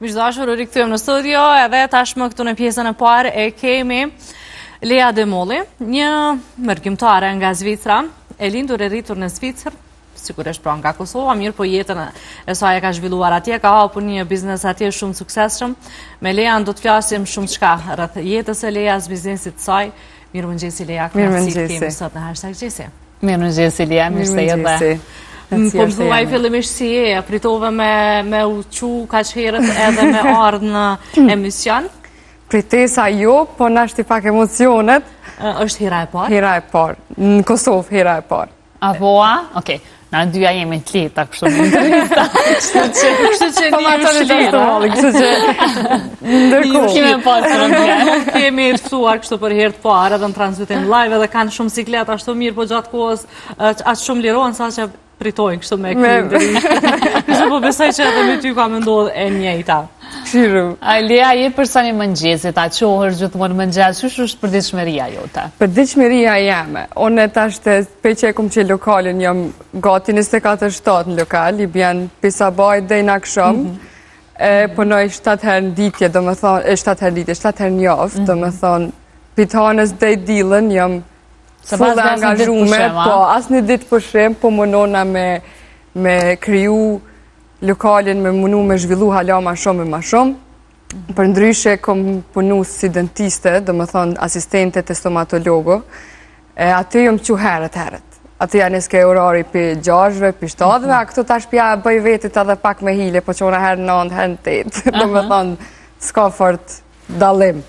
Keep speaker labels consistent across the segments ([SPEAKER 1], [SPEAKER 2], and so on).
[SPEAKER 1] Miqdashur, u rikthyem në studio edhe tashmë këtu në pjesën e parë e kemi Lea Demolli, një mërgjimtare nga Zvicra, e lindur e rritur në Zvicër, sigurisht pra nga Kosova, mirë po jetën e saj e ka zhvilluar atje, ka hapur një biznes atje shumë suksesshëm. Me Lea do të flasim shumë çka rreth jetës e Leas, biznesit të saj. Mirëmëngjesi Lea, kënaqësi kemi sot në #Gjesi.
[SPEAKER 2] Mirëmëngjesi Lea, mirë se jete.
[SPEAKER 1] Po më thuaj fillimisht si e, pritove me uqu kaq herët edhe me ardhë në emision?
[SPEAKER 3] Pritesa jo, po nashti pak emocionet.
[SPEAKER 1] Është hera e parë?
[SPEAKER 3] Hera e parë, në Kosovë hera e parë.
[SPEAKER 2] Apo a? Okej, na dyja jemi të leta kështu në intervista.
[SPEAKER 1] Kështu që një është leta.
[SPEAKER 3] Kështu që ndërkohë.
[SPEAKER 2] Kime pasë rëndja.
[SPEAKER 1] Kemi rëftuar kështu për herë të parë edhe në transmitim live edhe kanë shumë siklet ashtu mirë, po gjatë kohës aqë shumë lirohen sa që pritojnë kështu me këndëri. Kështu po besoj që edhe me ty ka me ndodhë e njejta.
[SPEAKER 2] Lea, je personi mëngjesit, a qohër gjithmonë mëngjes, që është përditshmëria jote?
[SPEAKER 3] Përditshmëria jame, unë tashtë pe që e kom që lokalin, jam gati 24/7 në lokal, i bjen pisa bajt dhe i nakshëm, punoj 7 herë në ditje, 7 herë në javë, do më thonë, pitanës dhe i dilën, jam full dhe angazhume, po asë një ditë pushim, po mënona me kriju lokalin, me mënu me zhvillu hala ma shumë. Për ndryshe kom punu si dentiste, do më thonë asistente të stomatologo, aty jom që herët. Aty janë iske orari për 6-ve, për 7-ve, a këto tash pja bëj vetit edhe pak me hile, po që ona herë 9, herë 8, do më thonë s'ka fort dalim.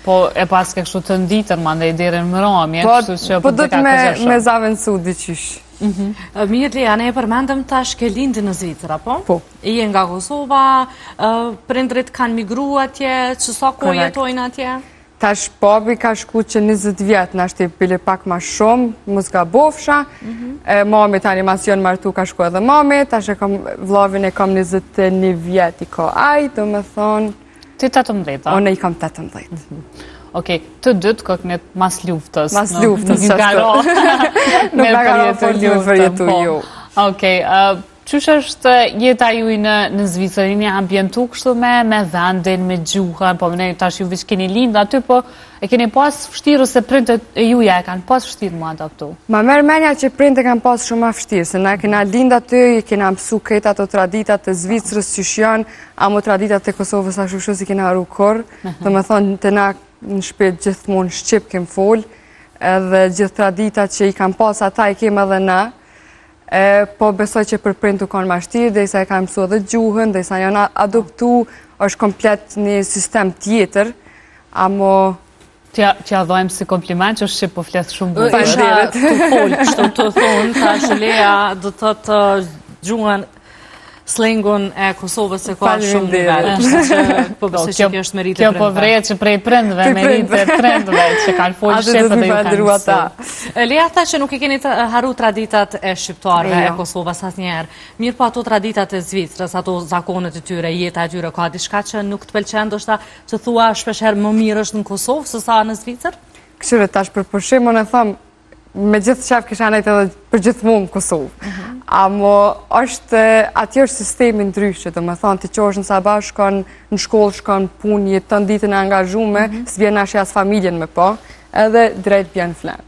[SPEAKER 2] Po e pas ke kështu të nditër, ma ndaj dherën më ramje, kështu që
[SPEAKER 3] po do të me zavendësu diqysh.
[SPEAKER 1] Mirë Lea, ne e përmendëm tash ke lindi në Zvicër, apo?
[SPEAKER 3] Po.
[SPEAKER 1] Je nga Kosova, prindrit kanë migru atje, që sa ko jetojnë atje?
[SPEAKER 3] Tash babi ka shku që 20 vjetë, nashti bile pak ma shumë, mos ga bofsha, mami tani masion martu ka shku edhe mami, tash vlavin e kam 21 vjetë i ka aj, do me thonë...
[SPEAKER 2] Ti 18, a?
[SPEAKER 3] One i kam 18.
[SPEAKER 2] Okej, të dytë këknet mas luftës.
[SPEAKER 3] Mas luftës,
[SPEAKER 2] qashtu.
[SPEAKER 3] Nuk nga garo përjetu ju.
[SPEAKER 2] Okej, qësh është jeta juj në Zvicërin, një ambientu kështu me vendin, me gjuhën, po ne tash ju vëq keni lindë aty, po e keni pas fështirë se prindët e juja e kanë pas fështirë mu adaptu?
[SPEAKER 3] Ma merë menja që prindët e kanë pas shumë ma fështirë, se na kena lindë aty, kena mësu këtë ato traditat të Zvicrës që shjanë, amo traditat të Kosovës a shushu si kena arru korë, dhe me thonë të na në shpet gjithmonë Shqip kem folë, edhe gjithë traditat që i kam pas ata i kem edhe na, po besoj që për prindu kanë ma shtirë, dhe isa e kanë mësu edhe gjuhën, dhe isa janë adoptu, është komplet një sistem tjetër, amo...
[SPEAKER 2] Tja dhojmë si kompliment që Shqip po fletë shumë bërë.
[SPEAKER 1] Isha të folë, kështu të thonë, ta që Lea do të të gjuhën slengun e Kosovës se ka shumë nivel. Po besoj që kjo është meritë
[SPEAKER 2] prindve. Kjo po vrejt që prej prindve, meritë prindve, që kanë folë Shqipë dhe ju kanë mësu.
[SPEAKER 1] Lea tha që nuk i keni të haru traditat e shqiptarve e Kosovës asë njerë. Mirë po ato traditat e Zvicrës, ato zakonet e tyre, jeta e tyre, ka diçka që nuk të pëlqen, do shta që thua shpesher më mirë është në Kosovë, sësa në Zvicër?
[SPEAKER 3] Këshyre tash për përshim, unë e thamë, me gjithë qef kisha nejt edhe për gjithë mund Kosovë. Amo është, atje është sistemi ndryshe, do me thonë, të që është në sabah, shkon në shkollë, shkon punë, jetën ditën e angazhume, s'bjen ashtë as familjen me po, edhe drejt bjen flenë.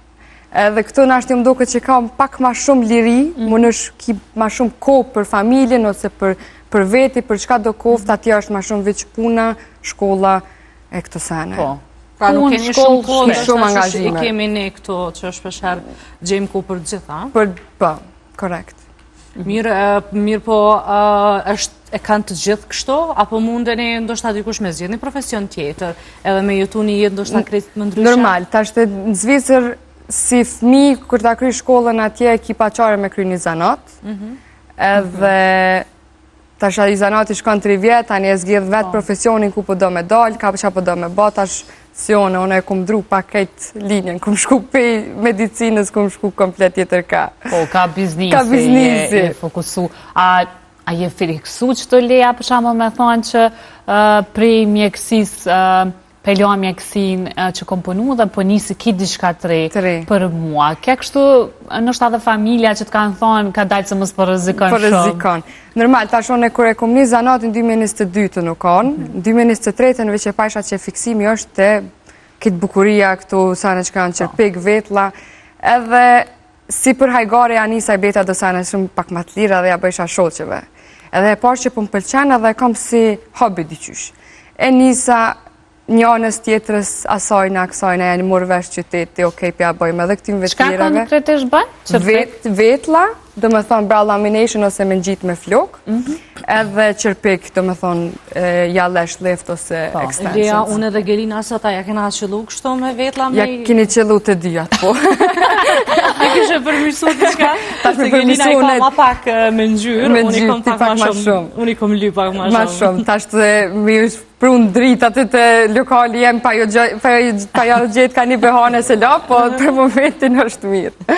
[SPEAKER 3] Edhe këtu në ashtë një mdo këtë që kam pak ma shumë liri, më nëshë ki ma shumë kohë për familjen, ose për veti, për qka do koftë, atje është ma shumë veç puna, shkolla e këtë sene.
[SPEAKER 1] Pra nuk keni shumë kohë,
[SPEAKER 3] shumë angazhime.
[SPEAKER 1] I kemi ne këto që është përshar gjemë ku për gjitha?
[SPEAKER 3] Po, korekt.
[SPEAKER 1] Mirë po, e kanë të gjithë kështu, apo mundeni ndoshta dikush me zgjidhni një profesion tjetër, edhe me jetu një jetë ndoshta kretit më ndryshe?
[SPEAKER 3] Normal, ta është në Zvicër, si fëmi, kër ta kry shkollën atje, ki paqare me kry një zanat, edhe ta është i zanat i shkon 3 vjetë, tani e zgjidh vetë profesionin ku po do me dalë, ka përqa po do me ba, tash si one e kum dru paket linjen, kum shku pej medicinës, kum shku komplet tjetër ka.
[SPEAKER 2] Po, ka biznisi, e fokusu. A je friksu që të Lea, për shamo me thonë që prej mjekësis pelua mjekësin që kom punu dhe po nisi ki diçka të re për mua. Ke kështu, nështë edhe familja që të kanë thonë, ka dajtë se mësë për rëzikon shumë.
[SPEAKER 3] Për rëzikon. Normal, ta shone kër e kom një zanatin 2022 nuk kanë, 2023 në veç e pajsha që fiksimi është të këtë bukuria, këtu sane që kanë qërpik, vetla, edhe si për hajgare ja nisa i beta do sane shumë pak më të lira dhe ja bëjsha shoqeve. Edhe e parë që po më pëlqen edhe kam si hobi diqysh. E nisa njënës tjetërës asajna, kësajna, janë murë vesh qyteti, okej, pja bëjmë edhe këtim vetjerave.
[SPEAKER 2] Qka konkretisht bënë?
[SPEAKER 3] Vetla, do me thonë bra lamination ose me ngjit me flok, edhe qërpik, do me thonë jalesh left ose extensions.
[SPEAKER 1] Lea, unë edhe Gelina sëta, ja kena qëllu kështu me vetla me...
[SPEAKER 3] Ja keni qëllu të dyjat, po.
[SPEAKER 1] E kështë përmirësu të qka?
[SPEAKER 3] Ta shme
[SPEAKER 1] Gelina i ka ma pak me ngjyrë, unë i kom pak ma shumë. Unë i kom ly pak ma shumë.
[SPEAKER 3] Ma shumë, ta shtë mi është prunë dritë atë të lokali jem, pa jo gjithë ka një behane se la, po për momentin është mirë.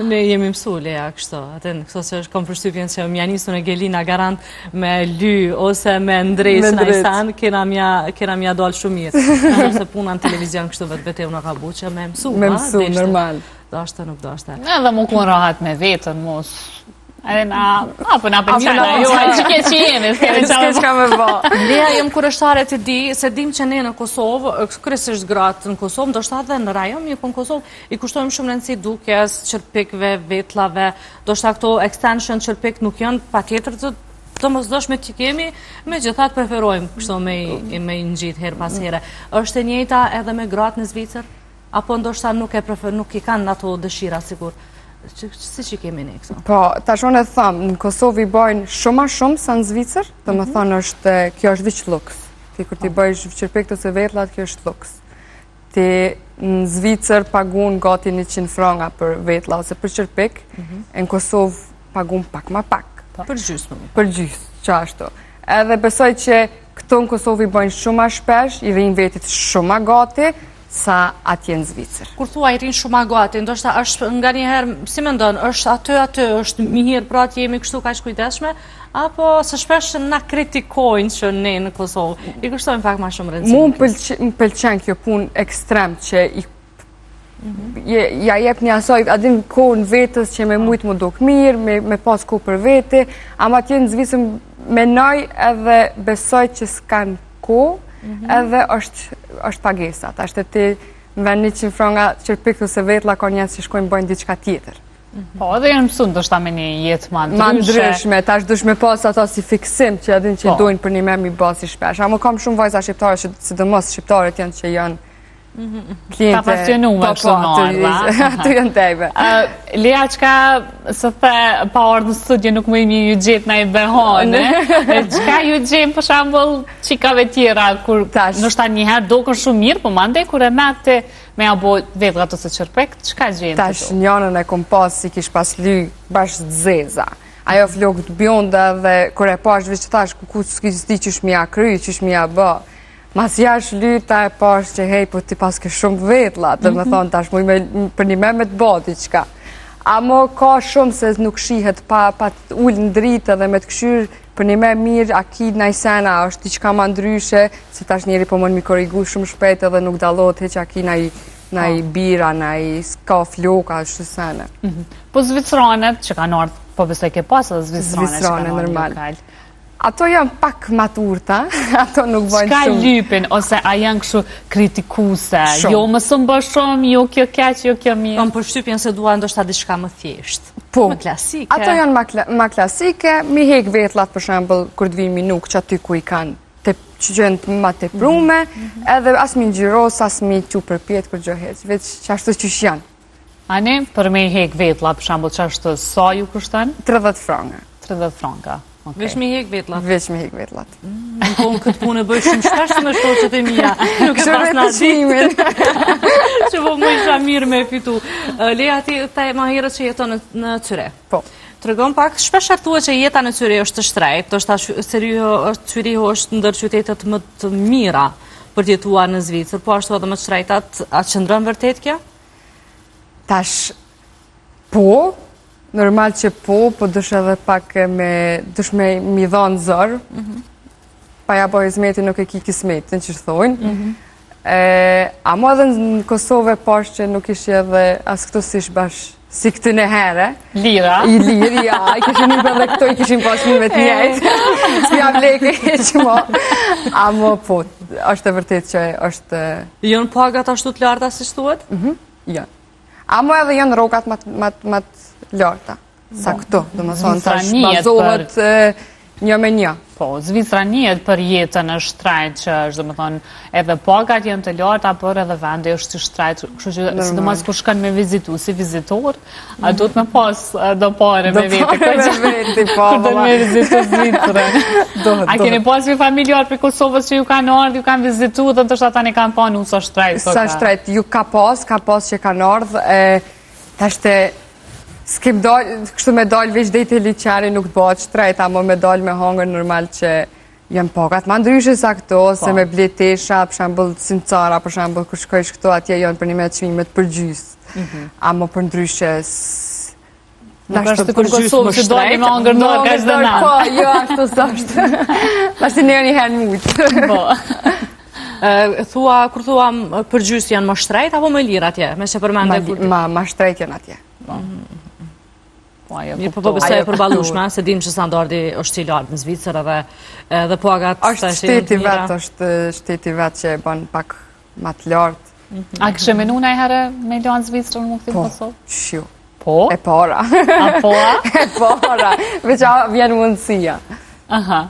[SPEAKER 1] Ne jemi mësu, Lea, kështu. Aten, kështu se kom përshtypjen që mja njësë në Gelina garant me ly ose me ndrejsh në isan, kena mja dollë shumë mirë. Nëse puna në televizion kështu vetë unë ka bu që me mësu.
[SPEAKER 3] Me mësu, normal.
[SPEAKER 1] Do ashtë, nuk do ashtë.
[SPEAKER 2] Edhe mu kun rahat me vetën, mos. Edhe po na përmjana, jo, që ke që jemi,
[SPEAKER 3] s'ka me ba.
[SPEAKER 1] Lea, jem kureshtare të di, se dim që ne në Kosovë, kërësisht gratë në Kosovë, do shta dhe në rajon, mirë po në Kosovë, i kushtojmë shumë rëndësi dukjes, qërpikve, vetlave, do shta këto extension qërpik nuk janë pa tjetër të mësdoshme që kemi, me gjithat preferojmë kështu me i ngjit her pas here. Është e njëjta edhe me gratë në Zvicër? Apo ndoshta nuk i kanë ato dëshira, sigur? Si që kemi ne këso? Po,
[SPEAKER 3] ta shone të thamë, në Kosovë i bojnë shumë sa në Zvicër, të më thonë është, kjo është vëq luks. Ti kur ti bëjsh qërpik të se vetlat, kjo është luks. Ti në Zvicër pagun gati 100 franga për vetla ose për qërpik, në Kosovë pagun pak ma pak.
[SPEAKER 1] Për gjysmë.
[SPEAKER 3] Për gjysmë, që ashtu. Edhe besoj që këto në Kosovë i bojnë shumë a shpesh, i rinë vetit shumë a gati, sa atje në Zvicër.
[SPEAKER 1] Kur thua i rinë shumë agati, ndoshta është nga njëherë, si me ndonë, është aty, është mirë, pra të jemi kështu ka që kujdeshme, apo së shpesh na kritikojnë që ne në Kosovë, i kushtojnë pak ma shumë rëndësime.
[SPEAKER 3] Mu më pëlqen kjo punë ekstrem që ja jep një asoj, adin kohë në vetës që me mujtë më duk mirë, me pas kohë për vete, ama atje në Zvicër menoj edhe besoj që s'kanë kohë, edhe është pagesat. Ashtë ti në vend 100 franga qërpik të se vetla ka njësë që shkojnë bëjnë diçka tjetër.
[SPEAKER 2] Po, edhe janë mësun të shta me një jetë ma ndryshme.
[SPEAKER 3] Ma ndryshme, ta është dushme pas ato si fiksim që adin që dojnë për një me mi basi shpesh. Amo kam shumë vajza shqiptare që sidomos shqiptarët janë që janë kliente.
[SPEAKER 2] Ka pasionume kështu nërë,
[SPEAKER 3] ato janë tebe.
[SPEAKER 2] Lea, qka së the pa orë në studio nuk më imi ju gjithë na i behone, qka ju gjithë për shambull qikave tjera, kur nështë ta njëherë do kërë shumë mirë, po mande kur e mete me abo vetëgat ose qërpek, qka gjithë të
[SPEAKER 3] Tash njënën e kom pas si kish pas ly bashkë të zeza. Ajo flokë të bjonda dhe kur e pash veç tash ku s'ki qysh mja kry, qysh mja bë. Mas jash lyta e pash që hej, po ti pas ke shumë vetla, të me thonë tash muj për një me të bati qka. Amo ka shumë se nuk shihet pa të ullë në dritë dhe me të këshyrë për një me mirë, aki najsena është t'i qka ma ndryshe, se tash njeri po mund mi korigu shumë shpejt edhe nuk dalot heq aki na i bira, na i ska floka, është sene.
[SPEAKER 2] Po Zvicranet që ka nërë, po besoj ke pas edhe Zvicranet që ka nërë lokal.
[SPEAKER 3] Ato janë pak maturta, ato nuk bëjnë shumë.
[SPEAKER 2] Shka lypin, ose a janë këshu kritikuse, jo më së më bërë shumë, jo kjo keq, jo kjo mirë.
[SPEAKER 1] Kam përshtypjen se dua ndoshta diçka më thjesht.
[SPEAKER 3] Po,
[SPEAKER 1] më klasike.
[SPEAKER 3] Ato janë ma klasike, mi hek vetlat për shembull kur të vinë minuk që aty ku i kanë që gjënë ma të prume, edhe as mi ngjyros, as mi që përpjet për gjohet, veç që ashtu që janë.
[SPEAKER 2] Ani, për me hek vetlat, për shembull që ashtu sa ju kushtan?
[SPEAKER 3] 30 franga.
[SPEAKER 2] 30 franga.
[SPEAKER 1] Veç me hek vetlat?
[SPEAKER 3] Veç me hek vetlat.
[SPEAKER 1] Në kohën këtë punë e bëjë shumë shpesh me shoqet e mija. Nuk e pas në ditë. Që po më isha mirë me fitu. Lea, ti taj ma herët që jeton në Cyre.
[SPEAKER 3] Po.
[SPEAKER 1] Të regon pak, shpesh artua që jeta në Cyre është të shtrejt, të është Cyriho është ndër qytetet më të mira për t'jetuar në Zvicër, po ashtu edhe më të shtrejtat, a qëndrën vërtet kja?
[SPEAKER 3] Tash, po, normal që po dush edhe pak dush me mi dhonë zërë, pa ja po izmeti nuk e ki kismetin që thojnë, Amo edhe në Kosovë pash që nuk ishi edhe as këto sish bash si këtë në herë.
[SPEAKER 2] Lira.
[SPEAKER 3] I lirë, ja, i kishin një edhe këto, i kishin pas një me të njëjtë. S'pja bleke që mo. Amo po, është e vërtet që është...
[SPEAKER 1] Jënë pagat ashtu të larta si shtuet?
[SPEAKER 3] Ja. Amo edhe janë rrogat më të larta. Sa këto, dhe më thonë, tash bazohet një me një.
[SPEAKER 2] Po, Zvicra njihet për jetën e shtrajt që është, dhe më thonë, edhe pagat janë të larta, por edhe vendi është si shtrajt, kështu që sidomos kur shkon me vizitu si vizitor, a duhet me pas do pare me vete.
[SPEAKER 3] Kur
[SPEAKER 2] do me vizitu Zvicrën. A keni pas një familjar për Kosovës që ju kanë ardhur, ju kanë vizitu, dhe ndoshta tani kanë panu sa shtrajt.
[SPEAKER 3] Sa shtrajt, ju ka pas që kanë ardhur, tashte s'kem dalë, kështu me dalë veç dhejtë e liqari nuk të bëhet shtrejt, amo me dalë me hangër normal që janë pagat. Ma ndryshe sa këto, se me bletesha, për shambull Sincara, për shambull kur shkojsh këto, atje janë për një me të qmimet për gjysë. Amo për ndryshe...
[SPEAKER 2] Nuk është për Kosovë që dojnë me hangër në ka shtë dhe nanë.
[SPEAKER 3] Po, jo, ashtu s'ashtë. Ashtë një herë mujtë.
[SPEAKER 1] Kur thua për gjysë janë më shtrejt, apo më lirë atje? Me që përmende kur...
[SPEAKER 3] Ma shtrejt janë atje.
[SPEAKER 1] Mirë po besoj e përballueshme, se dim që standardi është i lartë në Zvicër edhe pagat
[SPEAKER 3] është shteti vetë, është shteti vetë që e bën pak më të lartë.
[SPEAKER 2] A kështë menu në herë me lanë Zvicrën në këtim Kosovë?
[SPEAKER 3] Shiu.
[SPEAKER 2] Po?
[SPEAKER 3] E para.
[SPEAKER 2] A po?
[SPEAKER 3] E para, veç vjen mundësia.
[SPEAKER 2] Aha.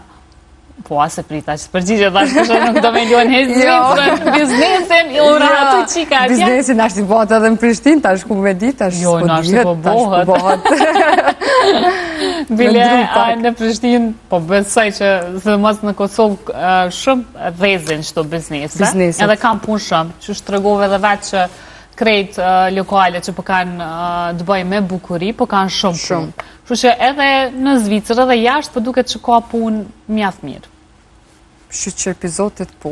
[SPEAKER 2] Po, a se prita që përgjigje dhe është nuk do me luan hezë Zvicrën, biznesin, i ura aty qika atje.
[SPEAKER 3] Biznesin ashtë i bëhet edhe në Prishtinë, tash ku me di, tash
[SPEAKER 2] jo, në ashtë po bëhet. Bile, në Prishtinë, po besoj që dhe mos në Kosovë shumë dhezin qëto biznese, edhe kam pun shumë, që shtregove dhe vetë që krejt lokale që po kanë të bëj me bukuri, po kanë shumë punë. Kështu që edhe në Zvicër edhe jashtë, po duket që ka punë mjaft mirë.
[SPEAKER 3] Shqyqër epizodet po.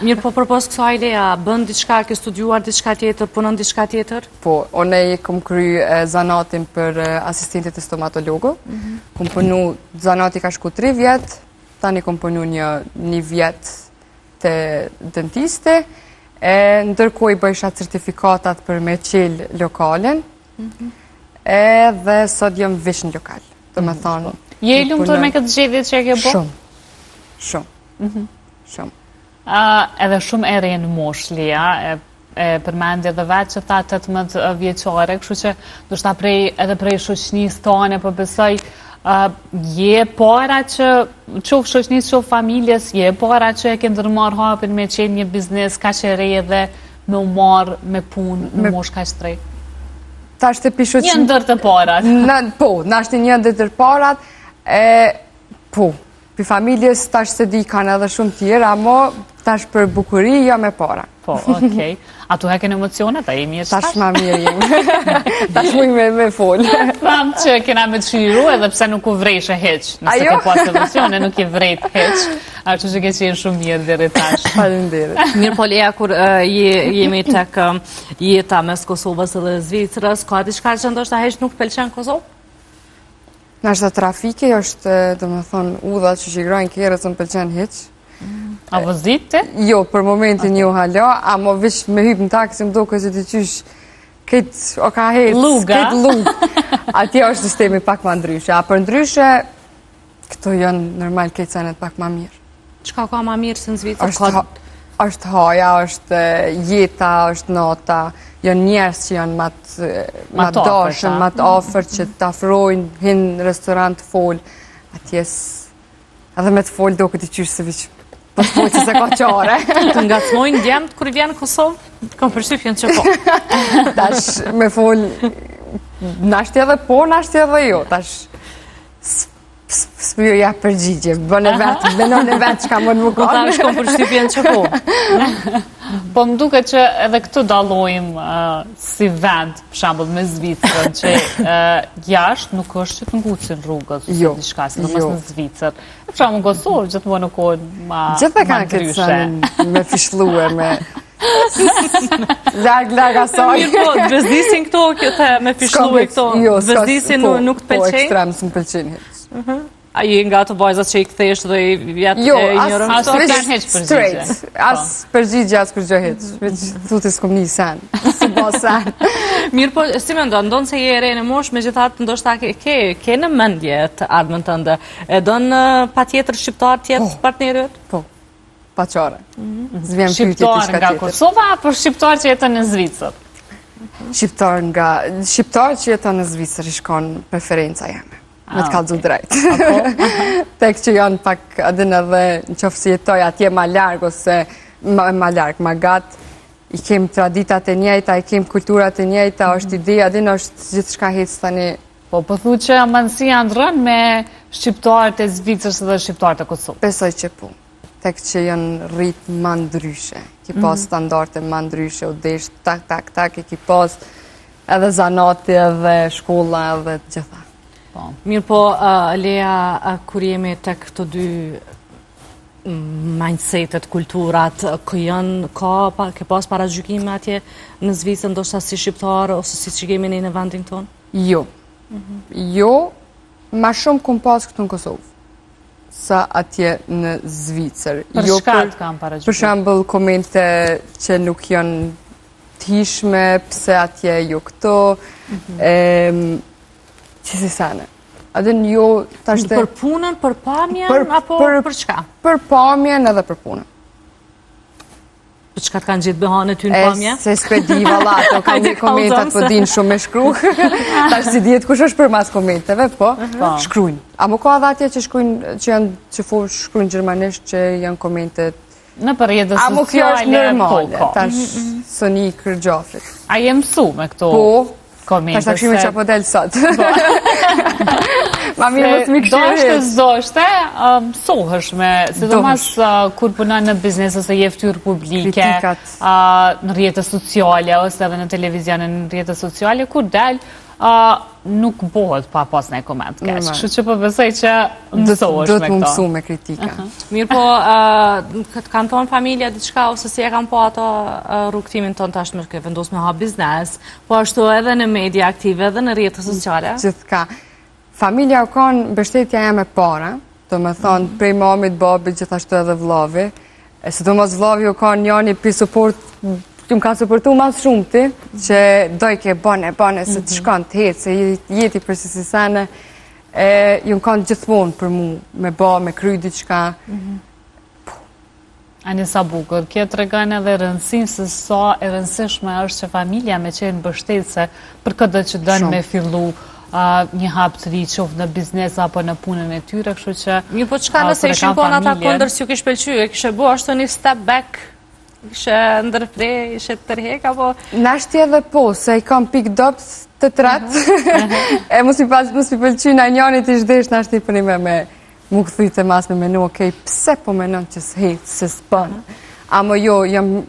[SPEAKER 1] Mirë, po përpos kësa ideja, bën diçka, ke studiuar diçka tjetër, punon diçka tjetër?
[SPEAKER 3] Po, one kom kry zanatin për asistentit e stomatologu. Kom punu, zanati ka shku 3 vjetë, tani kom punu një vjetë të dentiste, ndërkoj bëjsha certifikatat për me qelë lokalen, edhe sot jam vesh në lokal, të me thonë.
[SPEAKER 2] Je i lumëtur me këtë gjedhjet që e ke bo?
[SPEAKER 3] Shumë.
[SPEAKER 2] Edhe shumë ere në mosh, Lia, përmendje dhe vetë që ta 18 vjeqare, kështu që dushta edhe prej shoqnis tane, për besoj, je para që qofë shoqnis, qofë familjes, je para që e ke ndërmarë hapin me qenë një biznes ka që rej edhe me umarë me punë në mosh ka që trej? Një ndër të parat.
[SPEAKER 3] Po, nashtë një ndër të parat, po, për familjes tash se di kanë edhe shumë tjera, amo tash për bukuri jo me para.
[SPEAKER 2] Po, okej. A tu heken emocionet, a jemi e shtash?
[SPEAKER 3] Tash ma mirë jemi. Tash mu me folë.
[SPEAKER 2] Tham që kena me të shiru edhe pse nuk u vrejshë heq. Nëse ke pas emocione, nuk i vrejt heq. A që ke qenë shumë mirë dhe tash.
[SPEAKER 3] Faleminderit.
[SPEAKER 1] Mirë, po Lea, kur jemi tek jeta mes Kosovës dhe Zvicrës, ka diçka që ndoshta heq nuk pëlqen Kosovë?
[SPEAKER 3] Nashta trafike është, dhe me thonë, udha që shigrojnë kjerës në pëlqen heq.
[SPEAKER 2] A vëzite?
[SPEAKER 3] Jo, për momentin jo hala, amo vish me hypë në taksi më do kësë të qysh këtë o ka hec, këtë lugë. Atje është sistemi pak ma ndryshe. A për ndryshe, këto janë normal këtë senet pak ma mirë.
[SPEAKER 1] Qka ka ma mirë së në Zvicër?
[SPEAKER 3] është haja, është jeta, është nata, janë njerës që janë ma dashën, ma të ofër që të afrojnë, hinë restorant të folë, atjes, edhe me të folë do këtë i qyshë se vishë, po të folë që se ka qare.
[SPEAKER 1] Të ngacmojnë djemët kër i vjenë në Kosovë? Kam përshtypjen që po.
[SPEAKER 3] Tash me folë, nashtë edhe po, nashtë edhe jo, tash s'pjo ja përgjigje, bënë e vetë që ka më në më kanë.
[SPEAKER 1] Tash kam përshtypjen që po.
[SPEAKER 2] Po më duke që edhe këtu dalojmë si vend, për shambull me Zvicrën, që jashtë nuk është që të ngucin rrugët, ose diçka, si në mësë në Zvicër. Për shambull në Kosovë, gjithë më nuk ojnë ma ndryshe.
[SPEAKER 3] Gjithë kanë këtë sanë me fishluë, me larg asaj.
[SPEAKER 1] Mirë po, dëzdisin këto me fishluë këto, dëzdisin nuk të
[SPEAKER 3] Po,
[SPEAKER 1] pëlqenj?
[SPEAKER 3] ekstrem së më pëlqenj heq.
[SPEAKER 1] A je nga të vajzat që i kthesh dhe i vjetë
[SPEAKER 3] Jo,
[SPEAKER 1] e ignorëm
[SPEAKER 3] as
[SPEAKER 1] këto?
[SPEAKER 2] s'kan heq përgjigje.
[SPEAKER 3] straight. As përgjigje, as kur gjë heq. Thuti s'kom një sen. Si bo sen.
[SPEAKER 1] Mirë, po, si me ndonë se je e re në mosh, me gjithatë ndoshta ke në mendje të ardhmen tënde. E donë pa tjetër shqiptar tjetë partnerët?
[SPEAKER 3] Po, pa qare. Zvjem pyetje
[SPEAKER 2] Shqiptar
[SPEAKER 3] diçka
[SPEAKER 2] nga
[SPEAKER 3] tjetër.
[SPEAKER 2] Kosova, apo shqiptar që jeton në Zvicër?
[SPEAKER 3] Shqiptar që jeton në Zvicër i shkon preferenca jeme. Me të kalzu drejt. Tek që janë pak adin edhe në qofë si jetoj atje ma largë ose ma largë, ma gatë, i kem traditat e njejta, i kem kulturat e njejta, është ideja, adin është gjithë shka hecë tani.
[SPEAKER 2] Po pëthu që amanësia ndrën me shqiptarët e Zvicrës dhe shqiptarët e Kosovë.
[SPEAKER 3] Besoj që po. Tek që janë rritë ma ndryshe. Ki pas standarte ma ndryshe, u desh tak, i ki pas edhe zanati, edhe shkolla, edhe gjitha.
[SPEAKER 1] Mirë po, Lea, kur jemi të këto dy mindsetet, kulturat, ke pas para gjykime atje në Zvicër, ndoshta si shqiptar, ose si që kemi në vendin tonë?
[SPEAKER 3] Jo. Jo, ma shumë kum pas këtu në Kosovë, sa atje në Zvicër.
[SPEAKER 2] Për
[SPEAKER 3] Jo
[SPEAKER 2] shkat kam para gjykime?
[SPEAKER 3] Për shembull, komente që nuk janë t'hishme, pse atje jo këto, që si sene. Adin jo, tashte...
[SPEAKER 1] Për punën, për pamjen, apo për çka?
[SPEAKER 3] Për pamjen edhe për punën.
[SPEAKER 1] Për çka të kanë gjithë behane ty në pamje?
[SPEAKER 3] Se s'pedi valla, ato kam një komentat po din shumë me shkru. Tash si djetë kush është për mas komenteve, po, shkrujnë. A më ka edhe atje që shkrujnë, që shkrujnë gjermanisht që janë komentet...
[SPEAKER 2] Në për rrjetet
[SPEAKER 3] A më kjo është
[SPEAKER 2] sociale,
[SPEAKER 3] normale, tash Soni Kërgjofit.
[SPEAKER 2] A je mësu me këto komente?
[SPEAKER 3] Tash takshime që apo del sot. Ma mirë mos mi
[SPEAKER 2] këshirë. Doshte, mësohësh me, sidomos kur punon në biznes ose je fytyrë publike, në rrjetet sociale, ose edhe në televizion, në rrjetet sociale, kur del, nuk bëhet pa pas në koment keq. Kështu që po besoj që mësohesh me këto.
[SPEAKER 3] Do të më mësu me kritika.
[SPEAKER 1] Mirë po, kanë thonë familja diçka, ose si e kanë po ato rrugtimin tonë tash me vendos me ha biznes, po ashtu edhe në media aktive, edhe në rrjetet sociale?
[SPEAKER 3] Gjithka. Familja u kanë mbështetja jam e para, do me thonë prej mamit, babit, gjithashtu edhe vllavi. Se do mos vllavi u kanë njani për support, që më ka supportu mas shumë ti, që dojke bane, se të shkon të hetë, se jeti për si sene, ju më kanë gjithmonë për mu, me ba, me kry diçka.
[SPEAKER 2] Anisa bukur, kjo të regan edhe rëndësin se sa e rëndësishme është që familja me qenë mbështetëse për këtë që dënë me fillu një hapë të ri qoftë në biznes apo në punën e tyre, kështu që...
[SPEAKER 1] Një po qka nëse ishin kona ata kondër si ju kish pëlqy, e kishe bo ashtu një step back, kishe ndërpre, ishe të tërhek, apo...
[SPEAKER 3] Nashti edhe po, se i kam pick dops të tratë, e mos i pëlqy në njënit i shdesh nashti për një me mu këthuj të mas me menu, okej, pse po menon që s'hejtë, se s'pën. Amo jo, jam...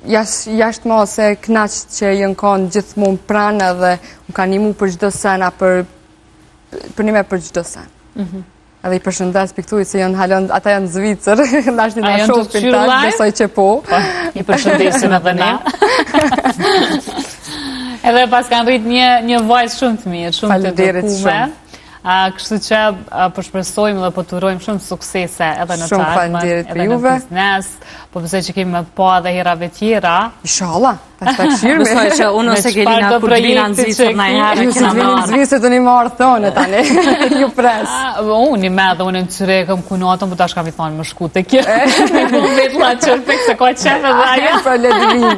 [SPEAKER 3] Jashtë ma se knaqët që jënë kanë gjithmonë pranë dhe më kanë imu për gjdo sen, për një me për gjdo sen. Edhe i përshëndes për këtuj se ata janë Zvicër, nashti në shumë për tash, besoj që po.
[SPEAKER 2] I përshëndesim edhe ne. Edhe pas kanë rrit një vajzë shumë të mirë, shumë të dërkume. Kështu që përshpresojmë dhe po të urojmë shumë suksese edhe në çarkëmën, edhe në biznes, po besoj që kemi më të pa edhe herave tjera.
[SPEAKER 3] Inshallah, ta këshirë me.
[SPEAKER 1] Besoj që unë ose Gelina kur vina në Zvicër në i herë kena marë.
[SPEAKER 3] Në Zvicër të një marë thonë tani, ju pres.
[SPEAKER 2] Unë i me dhe unë në Cyre këm kunatën, po tash kam i thonë më shku të kjo. Me po vetë la qërpik se ka qefe dhe aja.
[SPEAKER 3] Për ledivin.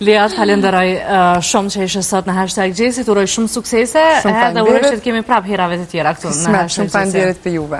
[SPEAKER 1] Lea, të falenderoj shumë që ishe sot në hashtag Gjesit, uroj shumë suksese, edhe uroj që të kemi prap herave të tjera këtu në hashtag Gjesit.
[SPEAKER 3] Shumë falenderit për juve.